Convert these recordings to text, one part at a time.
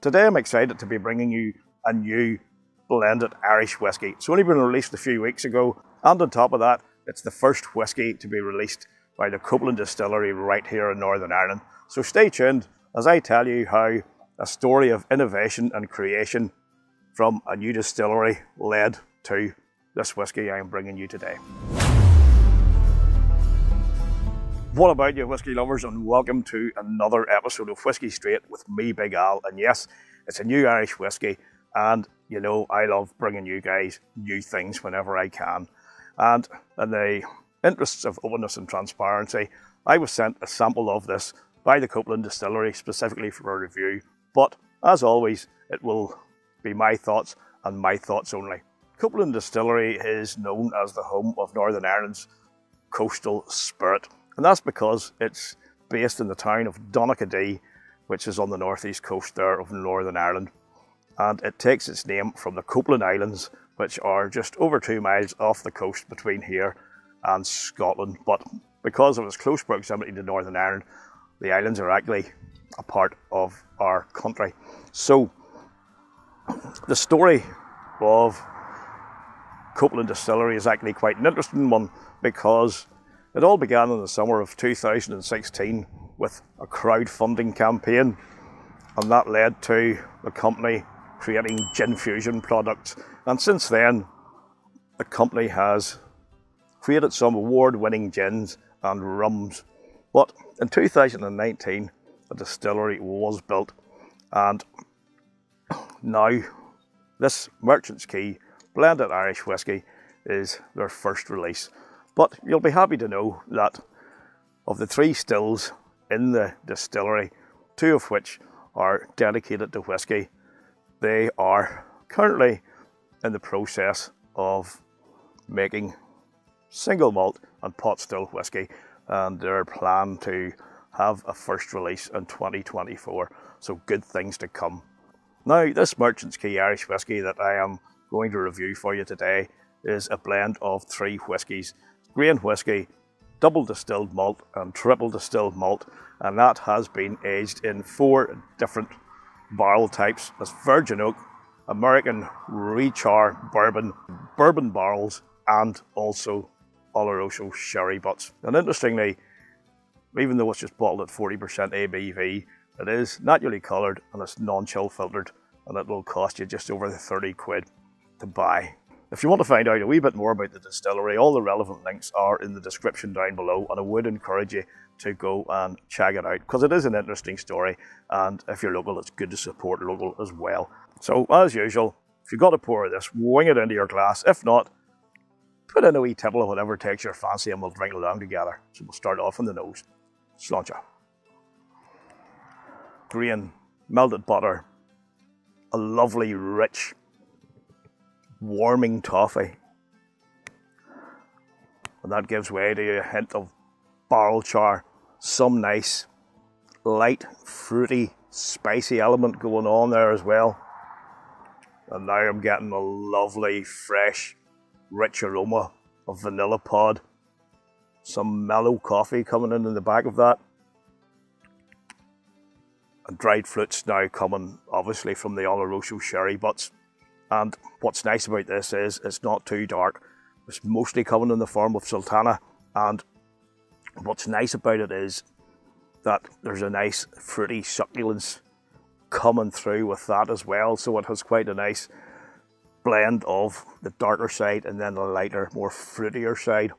Today I'm excited to be bringing you a new blended Irish whiskey. It's only been released a few weeks ago, and on top of that, it's the first whiskey to be released by the Copeland distillery right here in Northern Ireland. So stay tuned as I tell you how a story of innovation and creation from a new distillery led to this whiskey I am bringing you today. What about you, whiskey lovers, and welcome to another episode of Whiskey Straight with me, Big Al. And yes, it's a new Irish whiskey, and you know I love bringing you guys new things whenever I can. And in the interests of openness and transparency, I was sent a sample of this by the Copeland distillery specifically for a review. But as always, it will be my thoughts and my thoughts only. Copeland distillery is known as the home of Northern Ireland's coastal spirit. And that's because it's based in the town of Donaghadee, which is on the northeast coast there of Northern Ireland. And it takes its name from the Copeland Islands, which are just over 2 miles off the coast between here and Scotland. But because of its close proximity to Northern Ireland, the islands are actually a part of our country. So the story of Copeland distillery is actually quite an interesting one, because it all began in the summer of 2016 with a crowdfunding campaign, and that led to the company creating gin fusion products. And since then, the company has created some award-winning gins and rums. But in 2019, a distillery was built, and now this Merchant's Quay blended Irish whiskey is their first release. But you'll be happy to know that of the 3 stills in the distillery, 2 of which are dedicated to whiskey, they are currently in the process of making single malt and pot still whiskey, and they're planned to have a first release in 2024, so good things to come. Now, this Merchant's Quay Irish whiskey that I am going to review for you today is a blend of 3 whiskies: grain whiskey, double distilled malt and triple distilled malt, and that has been aged in 4 different barrel types as virgin oak, American rechar bourbon, bourbon barrels, and also Oloroso sherry butts. And interestingly, even though it's just bottled at 40% ABV, it is naturally coloured and it's non-chill filtered, and it will cost you just over 30 quid to buy. If you want to find out a wee bit more about the distillery, all the relevant links are in the description down below, and I would encourage you to go and check it out, because it is an interesting story, and if you're local, it's good to support local as well. So as usual, if you've got a pour of this, wing it into your glass. If not, put in a wee tipple of whatever takes your fancy and we'll drink along together. So we'll start off on the nose. Sláinte. Grain, melted butter, a lovely rich warming toffee, and that gives way to a hint of barrel char, some nice light fruity spicy element going on there as well, and now I'm getting a lovely fresh rich aroma of vanilla pod, some mellow coffee coming in the back of that, and dried fruits now coming obviously from the Oloroso sherry butts. And what's nice about this is it's not too dark. It's mostly coming in the form of sultana, and what's nice about it is that there's a nice fruity succulence coming through with that as well. So it has quite a nice blend of the darker side and then the lighter, more fruitier side.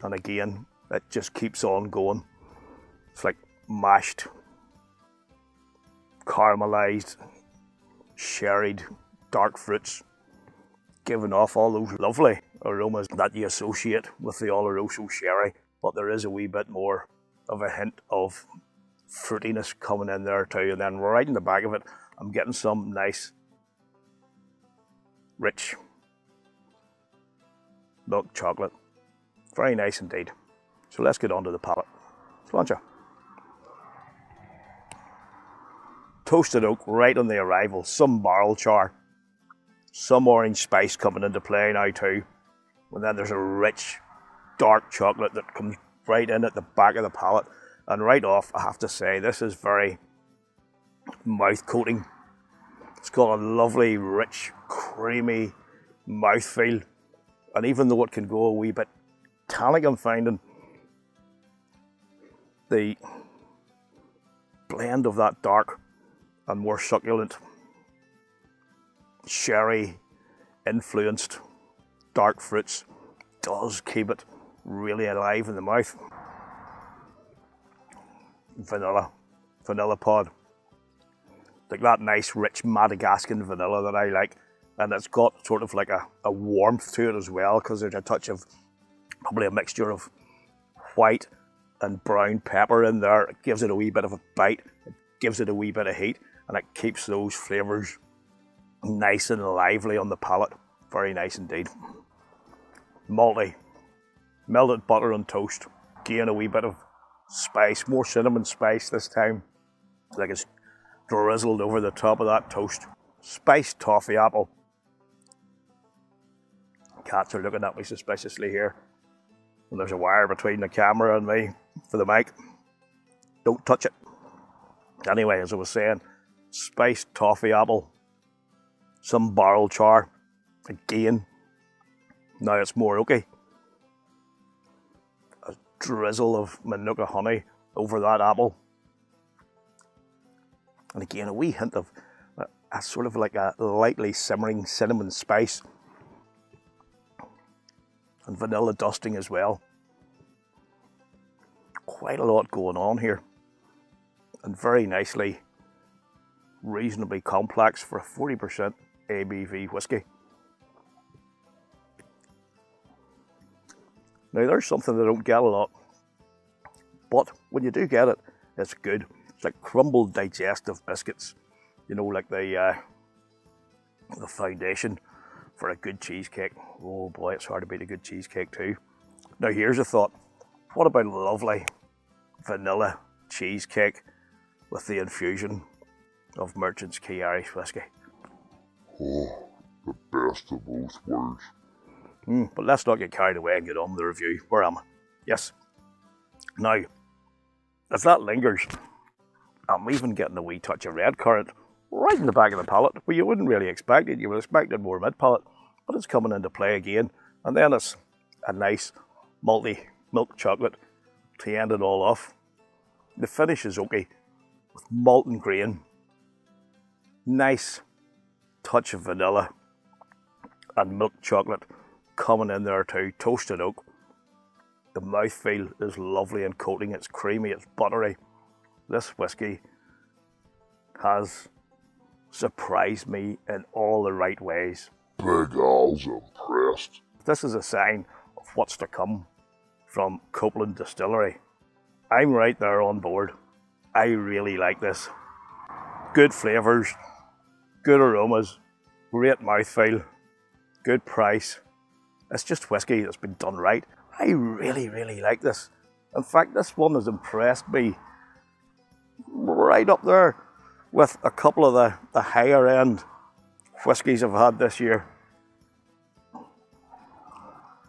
And again, it just keeps on going. It's like mashed, caramelized, sherried dark fruits, giving off all those lovely aromas that you associate with the Oloroso sherry, but there is a wee bit more of a hint of fruitiness coming in there too. And then right in the back of it, I'm getting some nice rich milk chocolate. Very nice indeed. So let's get on to the palate. Sláinte. Toasted oak right on the arrival, some barrel char, some orange spice coming into play now too, and then there's a rich dark chocolate that comes right in at the back of the palate, And right off, I have to say, this is very mouth coating. It's got a lovely, rich, creamy mouthfeel. And even though it can go a wee bit tannic, I'm finding the blend of that dark and more succulent, sherry influenced dark fruits does keep it really alive in the mouth. Vanilla pod. Like that nice rich Madagascan vanilla that I like, and it's got sort of like a warmth to it as well, because there's a touch of probably a mixture of white and brown pepper in there. It gives it a wee bit of a bite, it gives it a wee bit of heat, and it keeps those flavours nice and lively on the palate. Very nice indeed. Malty. Melted butter on toast. Again, a wee bit of spice, more cinnamon spice this time. Like it's drizzled over the top of that toast. Spiced toffee apple. Cats are looking at me suspiciously here. And there's a wire between the camera and me for the mic. Don't touch it. Anyway, as I was saying, spiced toffee apple. Some barrel char. Again, now it's more oaky. A drizzle of Manuka honey over that apple. And again, a wee hint of a sort of like a lightly simmering cinnamon spice. And vanilla dusting as well. Quite a lot going on here. And very nicely, reasonably complex for a 40% ABV whiskey. Now there's something I don't get a lot, but when you do get it, it's good. It's like crumbled digestive biscuits, you know, like the foundation for a good cheesecake. Oh boy, it's hard to beat a good cheesecake too. Now here's a thought. What about a lovely vanilla cheesecake with the infusion of Merchant's Quay Irish whiskey? Oh, the best of both worlds. But let's not get carried away and get on with the review. Where am I? Yes. Now, as that lingers, I'm even getting a wee touch of red currant right in the back of the palate, where you wouldn't really expect it. You would expect it more mid-palate, but it's coming into play again. And then it's a nice malty milk chocolate to end it all off. The finish is okay with molten grain, nice touch of vanilla and milk chocolate coming in there too, toasted oak. The mouthfeel is lovely and coating, it's creamy, it's buttery. This whiskey has surprised me in all the right ways. Big Al's impressed. This is a sign of what's to come from Copeland Distillery. I'm right there on board. I really like this. Good flavours, good aromas, great mouthfeel, good price. It's just whiskey that's been done right. I really, really like this. In fact, this one has impressed me right up there with a couple of the higher end whiskies I've had this year.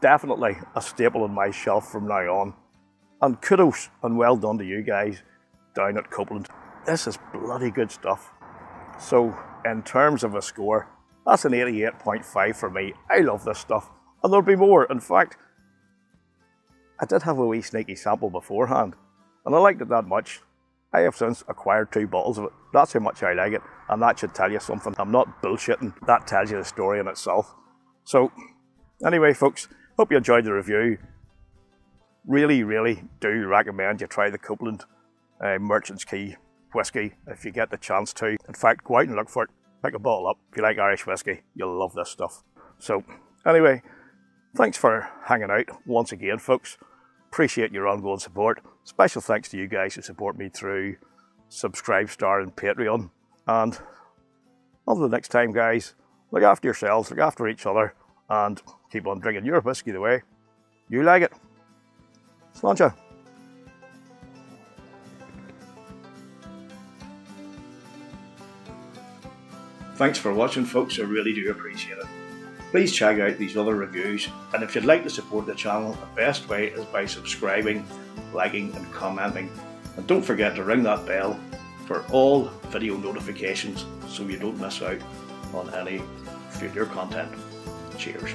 Definitely a staple on my shelf from now on. And kudos and well done to you guys down at Copeland. This is bloody good stuff. So in terms of a score, that's an 88.5 for me. I love this stuff. And there'll be more. In fact, I did have a wee sneaky sample beforehand, and I liked it that much. I have since acquired 2 bottles of it. That's how much I like it, and that should tell you something. I'm not bullshitting. That tells you the story in itself. So, anyway, folks, hope you enjoyed the review. Really, really do recommend you try the Copeland Merchant's Quay whiskey if you get the chance to. In fact, go out and look for it. Pick a bottle up. If you like Irish whiskey, you'll love this stuff. So, anyway, thanks for hanging out once again, folks. Appreciate your ongoing support. Special thanks to you guys who support me through Subscribestar and Patreon. And until the next time, guys, look after yourselves, look after each other, and keep on drinking your whiskey the way you like it. Sláinte. Thanks for watching, folks. I really do appreciate it. Please check out these other reviews, and if you'd like to support the channel, the best way is by subscribing, liking and commenting. And don't forget to ring that bell for all video notifications so you don't miss out on any future content. Cheers.